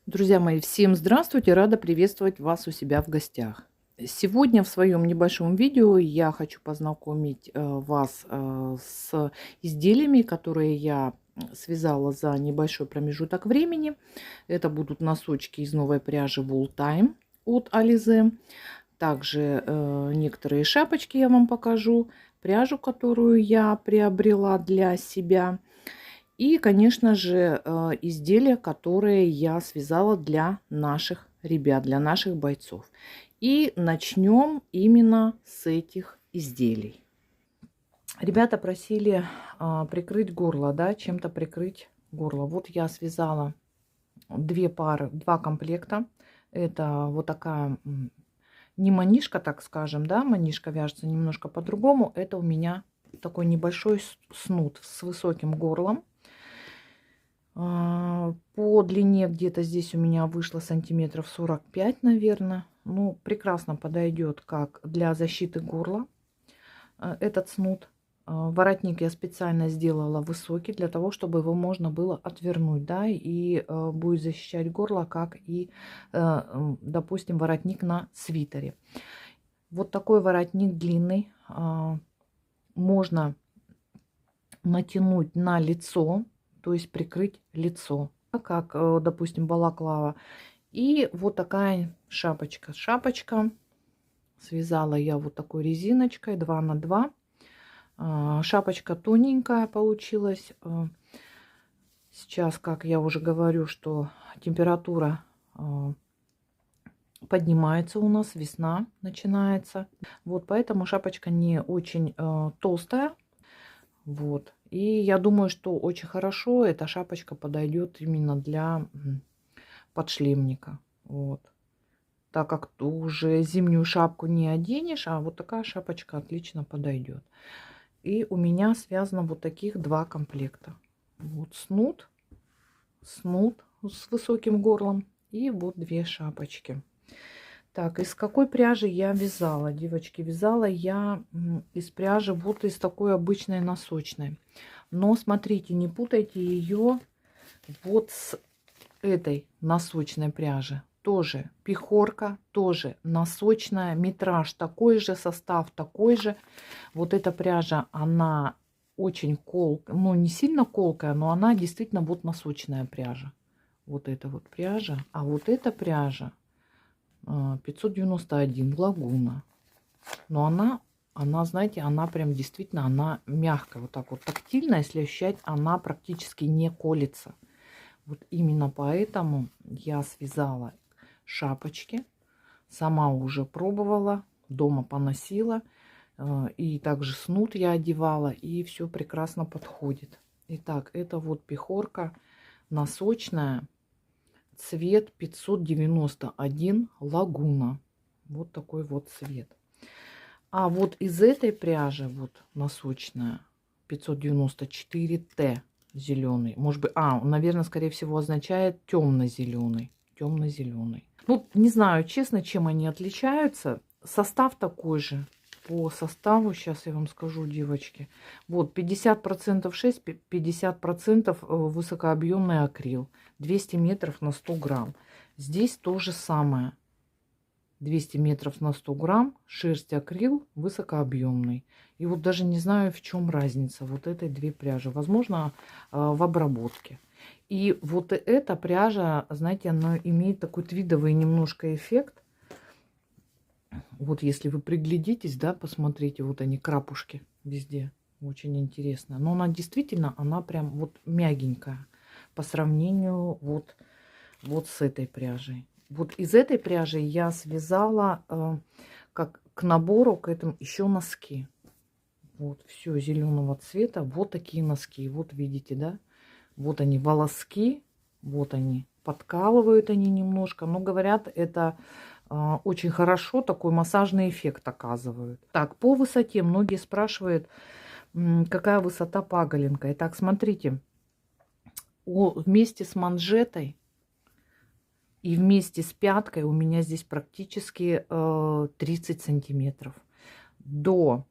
Друзья мои, всем здравствуйте! Рада приветствовать вас у себя в гостях. Сегодня в своем небольшом видео я хочу познакомить вас с изделиями, которые я связала за небольшой промежуток времени. Это будут носочки из новой пряжи Wool Time от Alize. Также некоторые шапочки я вам покажу, пряжу, которую я приобрела для себя. И, конечно же, изделия, которые я связала для наших ребят, для наших бойцов. И начнем именно с этих изделий. Ребята просили прикрыть горло, да, чем-то прикрыть горло. Вот я связала две пары, два комплекта. Это вот такая не манишка, так скажем, да, манишка вяжется немножко по-другому. Это у меня такой небольшой снуд с высоким горлом. По длине где-то здесь у меня вышло сантиметров 45, наверное. Ну, прекрасно подойдет как для защиты горла этот снуд. Воротник я специально сделала высокий, для того, чтобы его можно было отвернуть, да, и будет защищать горло, как и, допустим, воротник на свитере. Вот такой воротник длинный можно натянуть на лицо, то есть прикрыть лицо, как, допустим, балаклава. И вот такая шапочка. Шапочка связала я вот такой резиночкой 2 на 2. Шапочка тоненькая получилась. Сейчас, как я уже говорю, что температура поднимается у нас, весна начинается. Вот поэтому шапочка не очень толстая. Вот. И я думаю, что очень хорошо эта шапочка подойдет именно для подшлемника. Вот. Так как уже зимнюю шапку не оденешь, а вот такая шапочка отлично подойдет. И у меня связано вот таких два комплекта. Вот снуд с высоким горлом и вот две шапочки. Так, из какой пряжи я вязала, девочки? Вязала я из пряжи вот из такой обычной носочной. Но смотрите, не путайте ее вот с этой носочной пряжи. Тоже пихорка, тоже носочная, метраж такой же, состав такой же. Вот эта пряжа, она очень колкая, ну не сильно колкая, но она действительно вот носочная пряжа. Вот эта вот пряжа. А вот эта пряжа 591 лагуна. Но она, знаете, она прям действительно, она мягкая, вот так вот тактильно, если ощущать, она практически не колется. Вот именно поэтому я связала шапочки, сама уже пробовала, дома поносила, и также снуд я одевала, и все прекрасно подходит. Итак, это вот пихорка носочная, цвет 591 лагуна. Вот такой вот цвет. А вот из этой пряжи, вот носочная, 594Т зеленый. Может быть, наверное, скорее всего, означает темно-зеленый. Темно-зеленый. Ну, не знаю, честно, чем они отличаются. Состав такой же. По составу, сейчас я вам скажу, девочки. Вот, 50% шерсть, 50% высокообъемный акрил. 200 метров на 100 грамм. Здесь то же самое. 200 метров на 100 грамм, шерсть акрил, высокообъемный. И вот даже не знаю, в чем разница вот этой две пряжи. Возможно, в обработке. И вот эта пряжа, знаете, она имеет такой твидовый немножко эффект. Вот если вы приглядитесь, да, посмотрите, вот они, крапушки везде. Очень интересно. Но она действительно, она прям вот мягенькая по сравнению вот с этой пряжей. Вот из этой пряжи я связала как к набору, к этому еще носки. Вот все зеленого цвета. Вот такие носки. Вот видите, да? Вот они волоски. Вот они. Подкалывают они немножко. Но говорят, это очень хорошо. Такой массажный эффект оказывают. Так, по высоте. Многие спрашивают, какая высота паголенка. Итак, смотрите. Вместе с манжетой и вместе с пяткой у меня здесь практически 30 сантиметров. До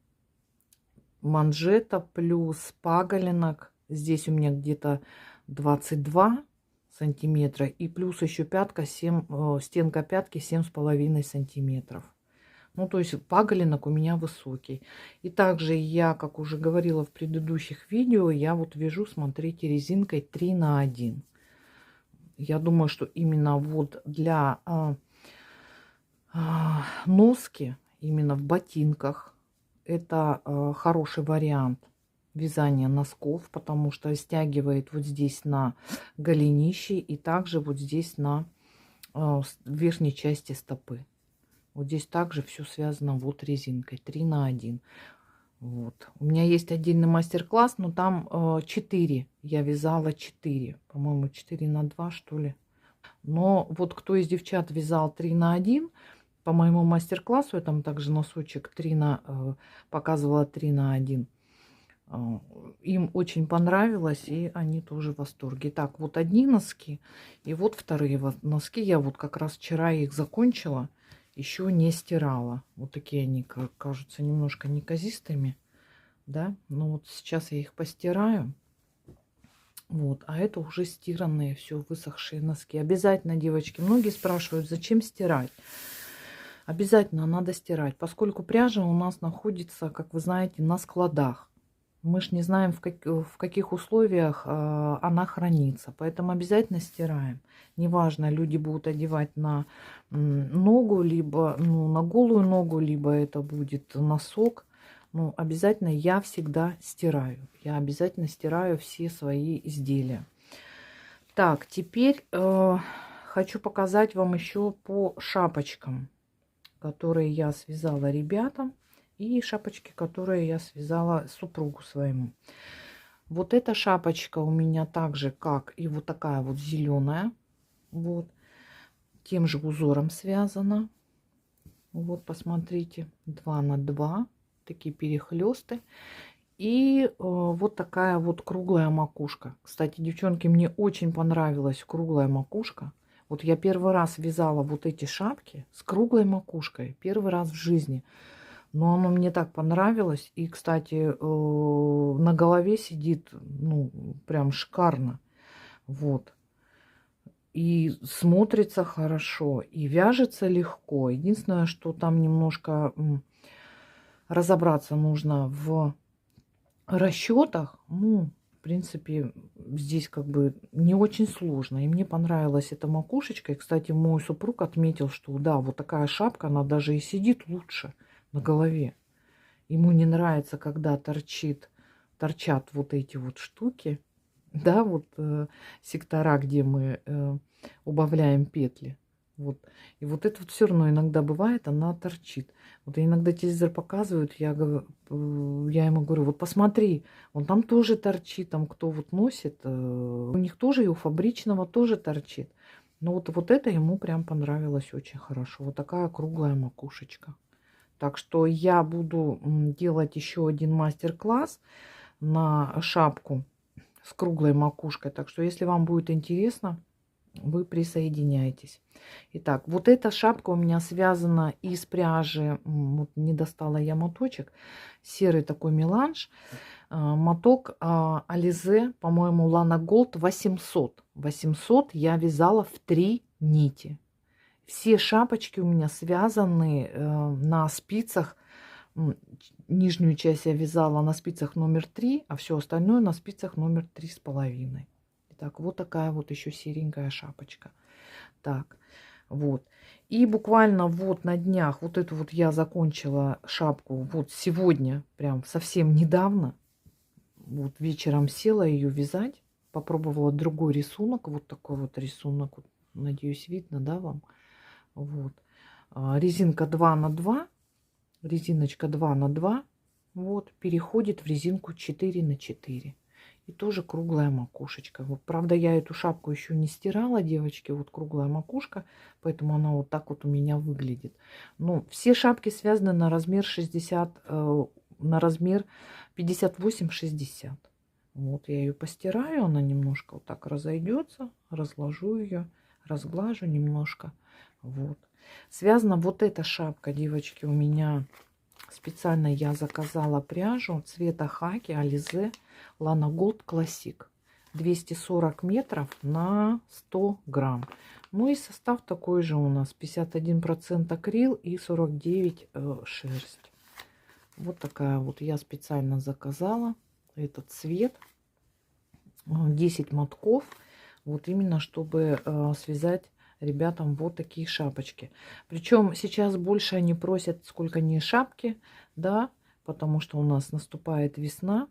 манжета плюс паголенок здесь у меня где-то 22 сантиметра. И плюс еще пятка 7, стенка пятки 7,5 сантиметров. Ну, то есть паголинок у меня высокий. И также я, как уже говорила в предыдущих видео, я вот вяжу, смотрите, резинкой 3 на 1. Я думаю, что именно вот для носки, именно в ботинках, это хороший вариант вязания носков, потому что стягивает вот здесь на голенище и также вот здесь на верхней части стопы. Вот здесь также все связано вот резинкой 3 на 1. Вот. У меня есть отдельный мастер-класс, но там 4. Я вязала 4. По-моему, 4 на 2, что ли. Но вот кто из девчат вязал 3 на 1, по моему мастер-классу, я там также носочек показывала 3 на 1. Им очень понравилось, и они тоже в восторге. Так, вот одни носки, и вот вторые носки. Я вот как раз вчера их закончила. Еще не стирала. Вот такие они кажутся немножко неказистыми, да. Но вот сейчас я их постираю. Вот, а это уже стиранные, все высохшие носки. Обязательно, девочки, многие спрашивают, зачем стирать. Обязательно надо стирать, поскольку пряжа у нас находится, как вы знаете, на складах. Мы ж не знаем, в каких условиях она хранится. Поэтому обязательно стираем. Неважно, люди будут одевать на ногу, либо на голую ногу, либо это будет носок. Но обязательно я всегда стираю. Я обязательно стираю все свои изделия. Так, теперь хочу показать вам еще по шапочкам, которые я связала ребятам. И шапочки, которые я связала супругу своему. Вот эта шапочка у меня так же, как и вот такая вот зеленая. Вот. Тем же узором связана. Вот, посмотрите. 2 на 2. Такие перехлесты. И вот такая вот круглая макушка. Кстати, девчонки, мне очень понравилась круглая макушка. Вот я первый раз вязала вот эти шапки с круглой макушкой. Первый раз в жизни. Но оно мне так понравилось. И, кстати, на голове сидит, ну, прям шикарно. Вот. И смотрится хорошо, и вяжется легко. Единственное, что там немножко разобраться нужно в расчетах. Ну, в принципе, здесь как бы не очень сложно. И мне понравилась эта макушечка. И, кстати, мой супруг отметил, что да, вот такая шапка, она даже и сидит лучше на голове. Ему не нравится, когда торчат вот эти вот штуки, да, вот сектора, где мы убавляем петли. Вот. И вот это вот все равно иногда бывает, она торчит. Вот иногда телевизор показывают, я ему говорю, вот посмотри, он там тоже торчит, там кто вот носит, у них тоже и у фабричного тоже торчит. Но вот это ему прям понравилось очень хорошо. Вот такая круглая макушечка. Так что я буду делать еще один мастер-класс на шапку с круглой макушкой. Так что, если вам будет интересно, вы присоединяйтесь. Итак, вот эта шапка у меня связана из пряжи. Вот не достала я моточек. Серый такой меланж. Моток Ализе, по-моему, Lana Gold 800. 800 я вязала в 3 нити. Все шапочки у меня связаны на спицах. Нижнюю часть я вязала на спицах номер 3, а все остальное на спицах номер 3,5. Итак, вот такая вот еще серенькая шапочка. Так, вот. И буквально вот на днях вот эту вот я закончила шапку вот сегодня, прям совсем недавно. Вот вечером села ее вязать. Попробовала другой рисунок. Вот такой вот рисунок. Вот, надеюсь, видно, да, вам? Вот. Резинка 2 на 2. Резиночка 2 на 2. Вот. Переходит в резинку 4 на 4. И тоже круглая макушечка. Вот, правда, я эту шапку еще не стирала, девочки. Вот круглая макушка. Поэтому она вот так вот у меня выглядит. Ну, все шапки связаны на размер 60, на размер 58-60. Вот я ее постираю. Она немножко вот так разойдется. Разложу ее. Разглажу немножко. Вот. Связана вот эта шапка, девочки, у меня специально я заказала пряжу цвета хаки Ализе Lana Gold Classic. 240 метров на 100 грамм. Ну и состав такой же у нас. 51% акрил и 49 шерсть. Вот такая вот. Я специально заказала этот цвет. 10 мотков. Вот именно, чтобы связать ребятам вот такие шапочки. Причем сейчас больше они просят, сколько не шапки, да, потому что у нас наступает весна.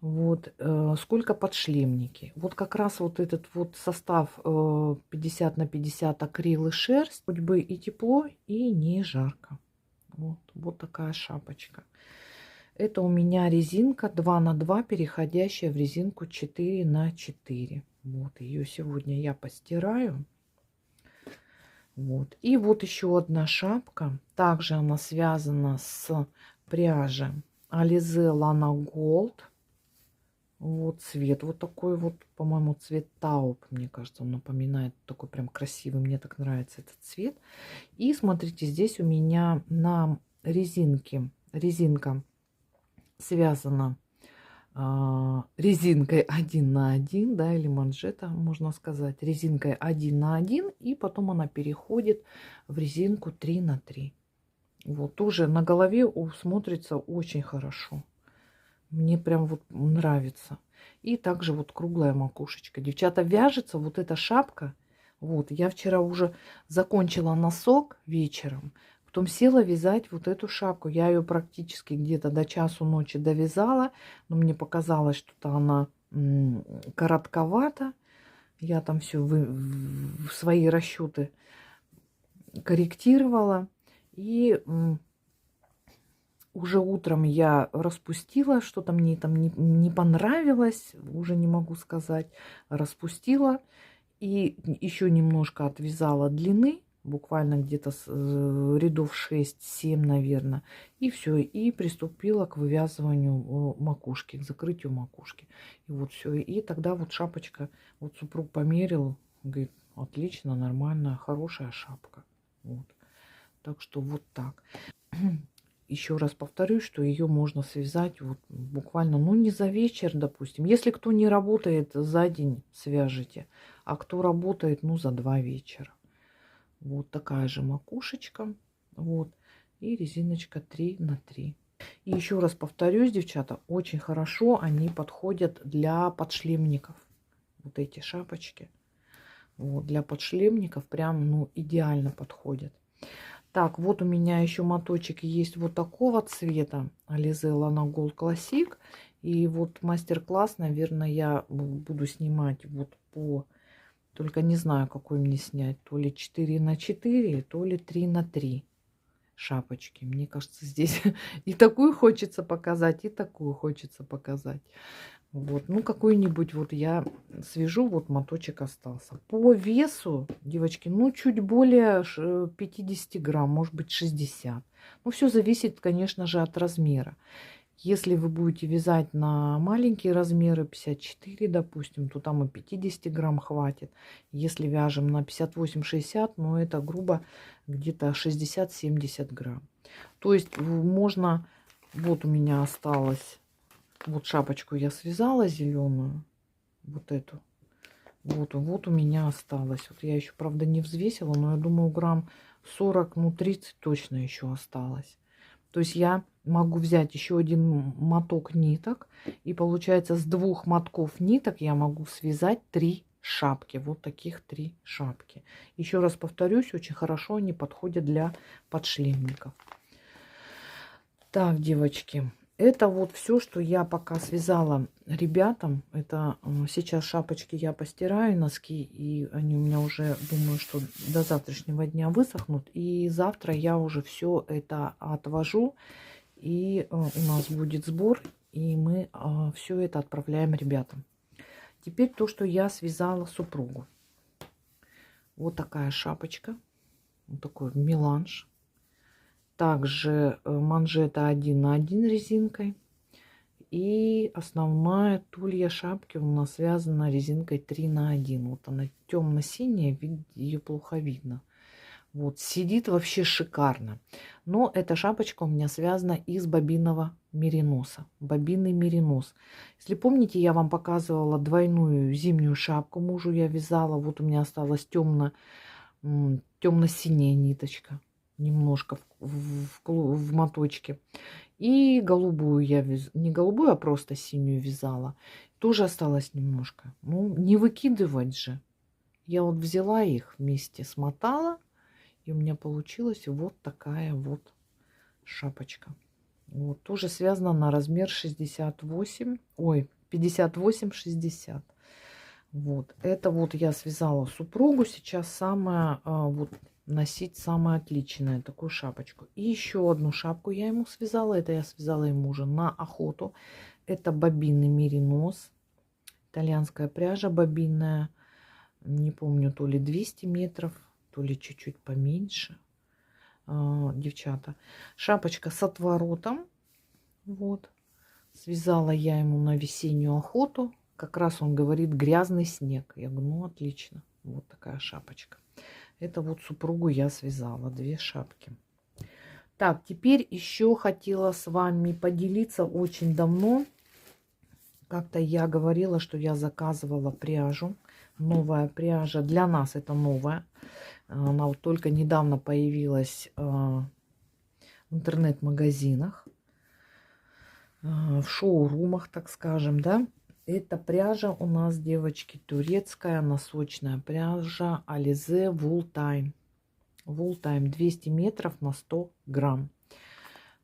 Вот, сколько подшлемники. Вот как раз вот этот вот состав 50 на 50 акрил и шерсть. Хоть бы и тепло, и не жарко. Вот, вот такая шапочка. Это у меня резинка 2 на 2, переходящая в резинку 4 на 4. Вот, ее сегодня я постираю. Вот. И вот еще одна шапка. Также она связана с пряжей Alize Lana Gold. Вот цвет. Вот такой вот, по-моему, цвет тауп. Мне кажется, он напоминает такой прям красивый. Мне так нравится этот цвет. И смотрите, здесь у меня на резинке резинка связана резинкой 1 на 1, да, или манжета, можно сказать, резинкой 1 на 1, и потом она переходит в резинку 3 на 3. Вот, тоже на голове смотрится очень хорошо. Мне прям вот нравится. И также вот круглая макушечка. Девчата, вяжется вот эта шапка. Вот, я вчера уже закончила носок вечером. Потом села вязать вот эту шапку. Я ее практически где-то до часу ночи довязала. Но мне показалось, что-то она коротковата. Я там все в свои расчеты корректировала. И уже утром я распустила. Что-то мне там не понравилось. Уже не могу сказать. Распустила. И еще немножко отвязала длины. Буквально где-то рядов 6-7, наверное. И все. И приступила к вывязыванию макушки, к закрытию макушки. И вот все. И тогда вот шапочка, вот супруг померил, говорит, отлично, нормальная, хорошая шапка. Вот. Так что вот так. Еще раз повторюсь, что ее можно связать вот буквально, ну не за вечер, допустим. Если кто не работает, за день свяжите. А кто работает, ну за 2 вечера. Вот такая же макушечка. Вот. И резиночка 3 на 3. И еще раз повторюсь, девчата, очень хорошо они подходят для подшлемников. Вот эти шапочки. Вот, для подшлемников прям, ну, идеально подходят. Так, вот у меня еще моточек есть вот такого цвета. Alize Lana Gold Classic. И вот мастер-класс, наверное, я буду снимать вот по... Только не знаю, какой мне снять. То ли 4 на 4, то ли 3 на 3 шапочки. Мне кажется, здесь и такую хочется показать, и такую хочется показать. Вот. Ну, какой-нибудь вот я свяжу. Вот моточек остался. По весу, девочки, ну, чуть более 50 грамм, может быть, 60. Ну, все зависит, конечно же, от размера. Если вы будете вязать на маленькие размеры, 54, допустим, то там и 50 грамм хватит. Если вяжем на 58-60, ну это грубо где-то 60-70 грамм. То есть можно, вот у меня осталось, вот шапочку я связала зеленую, вот эту. Вот у меня осталось. Вот я еще, правда, не взвесила, но я думаю, грамм 40, ну 30 точно еще осталось. То есть я могу взять еще один моток ниток. И получается, с 2 мотков ниток я могу связать 3 шапки. Вот таких 3 шапки. Еще раз повторюсь, очень хорошо они подходят для подшлемников. Так, девочки. Это вот все, что я пока связала ребятам. Это сейчас шапочки я постираю, носки. И они у меня уже, думаю, что до завтрашнего дня высохнут. И завтра я уже все это отвожу. И у нас будет сбор. И мы все это отправляем ребятам. Теперь то, что я связала супругу. Вот такая шапочка. Вот такой меланж. Также манжета 1 на 1 резинкой. И основная тулья шапки у нас связана резинкой 3 на 1. Вот она темно-синяя, ее плохо видно. Вот, сидит вообще шикарно. Но эта шапочка у меня связана из бобинного мериноса. Бобинный меринос. Если помните, я вам показывала двойную зимнюю шапку мужу я вязала. Вот у меня осталась темно-синяя ниточка. Немножко в моточке. И голубую я вязала. Не голубую, а просто синюю вязала. Тоже осталось немножко. Ну, не выкидывать же. Я вот взяла их вместе, смотала. И у меня получилась вот такая вот шапочка. Вот, тоже связана на размер 68, ой, 58-60. Вот, это вот я связала супругу. Сейчас самое, вот, носить самое отличное, такую шапочку. И еще одну шапку я ему связала. Это я связала ему уже на охоту. Это бобинный меринос. Итальянская пряжа бобинная. Не помню, то ли 200 метров, то ли чуть-чуть поменьше, девчата. Шапочка с отворотом. Вот. Связала я ему на весеннюю охоту. Как раз он говорит, грязный снег. Я говорю, ну отлично. Вот такая шапочка. Это вот супругу я связала. 2 шапки. Так, теперь еще хотела с вами поделиться очень давно. Как-то я говорила, что я заказывала пряжу. Новая пряжа. Для нас это новая. Она вот только недавно появилась в интернет-магазинах, в шоурумах, так скажем, да. Эта пряжа у нас, девочки, турецкая носочная пряжа Alize Wool Time. Wool Time 200 метров на 100 грамм.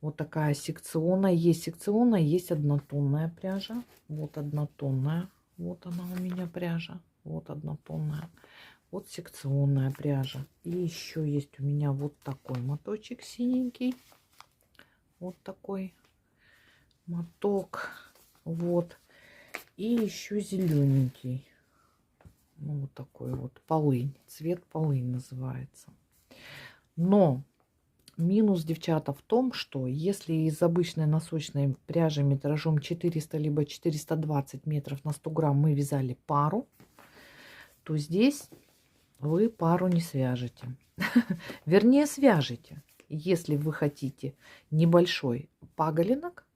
Вот такая секционная. Есть секционная, есть однотонная пряжа. Вот однотонная. Вот она у меня пряжа. Вот однотонная. Вот секционная пряжа. И еще есть у меня вот такой моточек синенький. Вот такой моток. Вот. И еще зелененький. Ну, вот такой вот полынь. Цвет полынь называется. Но минус, девчата, в том, что если из обычной носочной пряжи метражом 400 либо 420 метров на 100 грамм мы вязали пару, то здесь вы пару не свяжете. Вернее, свяжете, если вы хотите небольшой паголинок,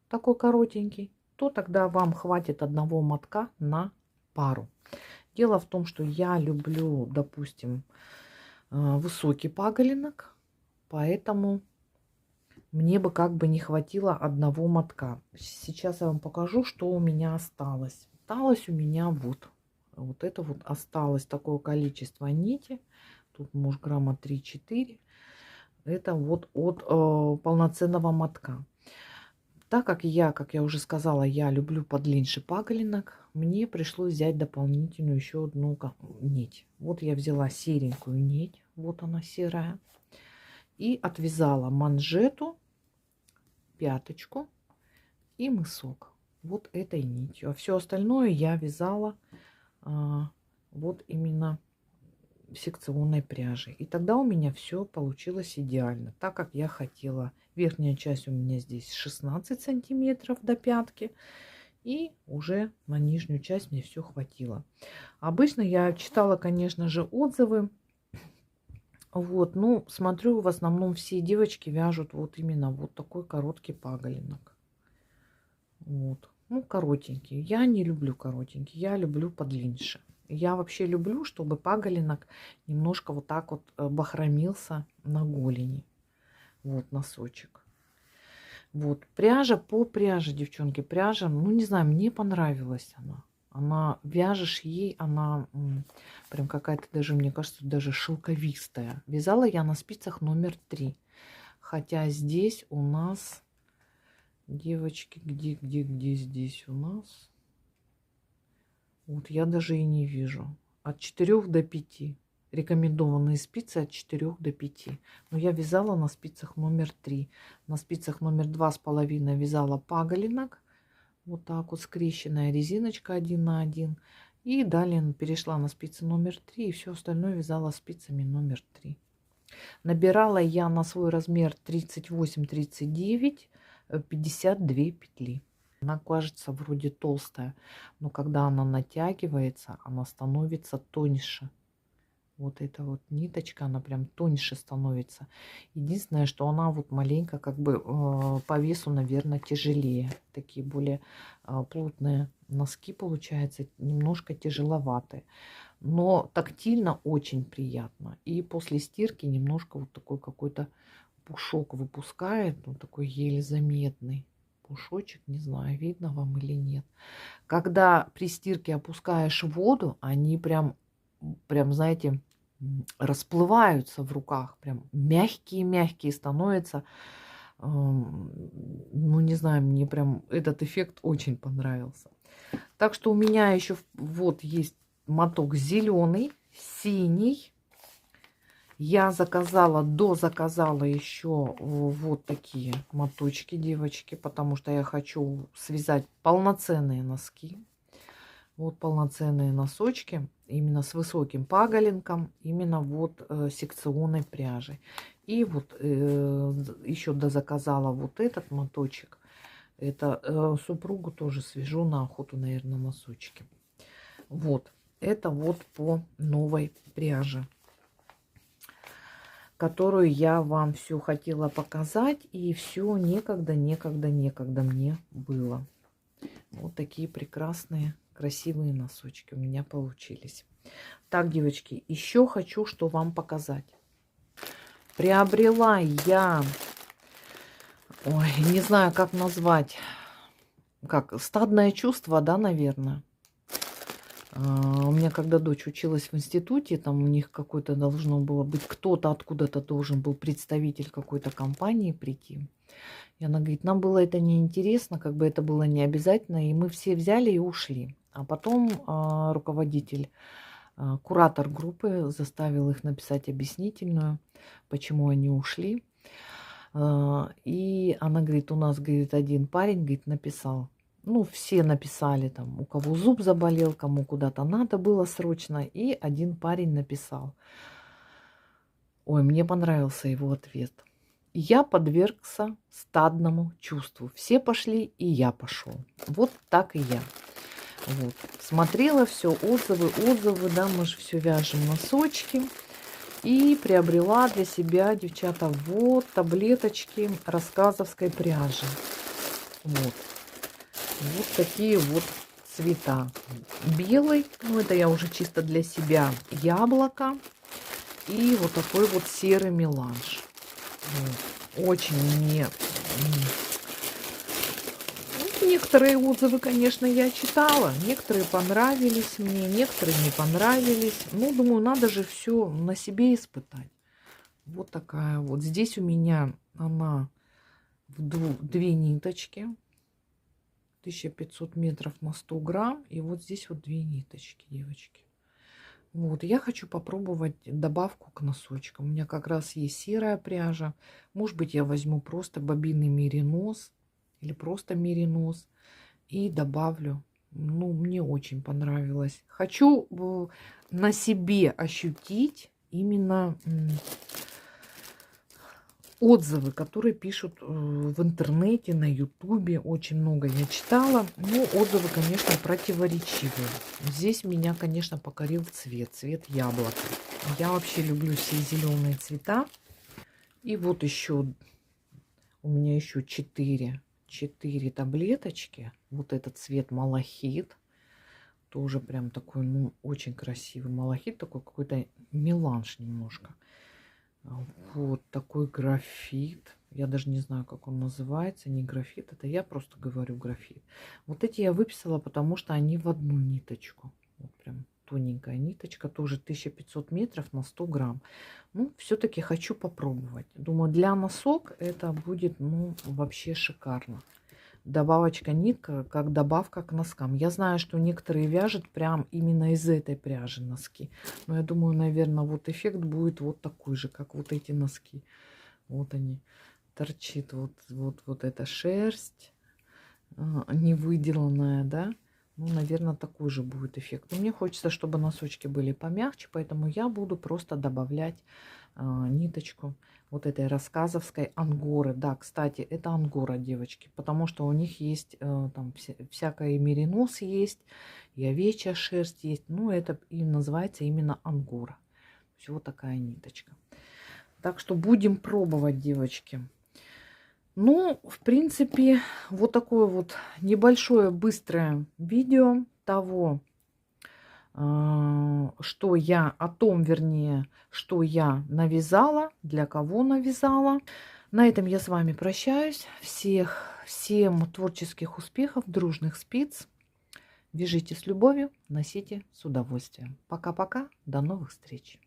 такой коротенький, то тогда вам хватит одного мотка на пару. Дело в том, что я люблю, допустим, высокий паголинок, поэтому мне бы как бы не хватило одного мотка. Сейчас я вам покажу, что у меня осталось. Осталось у меня вот это вот осталось такое количество нити. Тут может грамма 3-4. Это вот от полноценного мотка. Так как я уже сказала, я люблю подлиннее паголинок, мне пришлось взять дополнительную еще одну нить. Вот я взяла серенькую нить, вот она серая, и отвязала манжету, пяточку и мысок вот этой нитью. А все остальное я вязала вот именно секционной пряжи. И тогда у меня все получилось идеально, так как я хотела. Верхняя часть у меня здесь 16 сантиметров до пятки. И уже на нижнюю часть мне все хватило. Обычно я читала, конечно же, отзывы. Вот, ну, смотрю, в основном все девочки вяжут вот именно вот такой короткий паголинок. Вот. Ну, коротенький. Я не люблю коротенький, я люблю подлиннее. Я вообще люблю, чтобы паголинок немножко вот так вот бахромился на голени. Вот носочек. Вот пряжа по пряже, девчонки. Пряжа, ну не знаю, мне понравилась она. Она, вяжешь ей, она прям какая-то даже, мне кажется, даже шелковистая. Вязала я на спицах номер 3. Хотя здесь у нас, девочки, где здесь у нас? Вот я даже и не вижу. От 4 до 5. Рекомендованные спицы от 4 до 5. Но я вязала на спицах номер 3. На спицах номер 2,5 вязала паголинок. Вот так вот скрещенная резиночка 1 на 1. И далее перешла на спицы номер 3. И все остальное вязала спицами номер 3. Набирала я на свой размер 38-39 52 петли. Она кажется вроде толстая, но когда она натягивается, она становится тоньше. Вот эта вот ниточка, она прям тоньше становится. Единственное, что она вот маленько как бы по весу, наверное, тяжелее. Такие более плотные носки получаются, немножко тяжеловатые. Но тактильно очень приятно. И после стирки немножко вот такой какой-то пушок выпускает. Он такой еле заметный пушочек. Не знаю, видно вам или нет. Когда при стирке опускаешь воду, они прям, знаете, расплываются в руках. Прям мягкие-мягкие становятся. Ну, не знаю, мне прям этот эффект очень понравился. Так что у меня еще вот есть моток зеленый, синий. Я дозаказала еще вот такие моточки, девочки, потому что я хочу связать полноценные носки. Вот полноценные носочки, именно с высоким паголенком, именно вот секционной пряжи. И вот еще дозаказала вот этот моточек. Это супругу тоже свяжу на охоту, наверное, носочки. Вот, это вот по новой пряже, которую я вам все хотела показать. И все некогда мне было. Вот такие прекрасные, красивые носочки у меня получились. Так, девочки, еще хочу что вам показать. Приобрела я, ой, не знаю, как назвать, как стадное чувство, да, наверное. У меня, когда дочь училась в институте, там у них какой-то должно было быть, кто-то откуда-то должен был представитель какой-то компании прийти. И она говорит, нам было это неинтересно, как бы это было не обязательно, и мы все взяли и ушли. А потом руководитель, куратор группы заставил их написать объяснительную, почему они ушли. И она говорит, у нас, говорит, один парень, говорит, написал. Ну, все написали там, у кого зуб заболел, кому куда-то надо было срочно. И один парень написал. Ой, мне понравился его ответ. Я подвергся стадному чувству. Все пошли, и я пошел. Вот так и я. Вот. Смотрела все, отзывы, да, мы же все вяжем носочки. И приобрела для себя, девчата, вот таблеточки рассказовской пряжи. Вот. Вот такие вот цвета. Белый, ну это я уже чисто для себя, яблоко. И вот такой вот серый меланж. Вот. Очень мне... Некоторые отзывы, конечно, я читала. Некоторые понравились мне, некоторые не понравились. Ну, думаю, надо же все на себе испытать. Вот такая вот. Здесь у меня она в две ниточки. 1500 метров на 100 грамм. И вот здесь вот две ниточки, девочки. Вот, я хочу попробовать добавку к носочкам. У меня как раз есть серая пряжа. Может быть, я возьму просто бобинный меринос или просто меринос и добавлю. Ну, мне очень понравилось. Хочу на себе ощутить именно отзывы, которые пишут в интернете, на ютубе. Очень много я читала. Но отзывы, конечно, противоречивые. Здесь меня, конечно, покорил цвет яблока. Я вообще люблю все зеленые цвета. И вот еще у меня еще 4 таблеточки. Вот этот цвет малахит. Тоже прям такой, ну, очень красивый малахит. Такой какой-то меланж немножко. Вот такой графит. Я даже не знаю, как он называется. Не графит, это я просто говорю графит. Вот эти я выписала, потому что они в одну ниточку. Вот прям тоненькая ниточка. Тоже 1500 метров на 100 грамм. Ну, все-таки хочу попробовать. Думаю, для носок это будет, ну, вообще шикарно. Добавочка нитка, как добавка к носкам. Я знаю, что некоторые вяжут прям именно из этой пряжи носки. Но я думаю, наверное, вот эффект будет вот такой же, как вот эти носки. Вот они. Торчит вот эта шерсть не выделанная, да. Ну, наверное, такой же будет эффект. Но мне хочется, чтобы носочки были помягче, поэтому я буду просто добавлять ниточку вот этой рассказовской ангоры. Да, кстати, это ангора, девочки, потому что у них есть там всякое меринос есть, и овечья шерсть есть. Ну, это и называется именно ангора. есть вот такая ниточка. Так что будем пробовать, девочки. Ну, в принципе, вот такое вот небольшое быстрое видео того, что я о том, вернее, что я навязала, для кого навязала. На этом я с вами прощаюсь. Всем творческих успехов, дружных спиц. Вяжите с любовью, носите с удовольствием. Пока-пока, до новых встреч.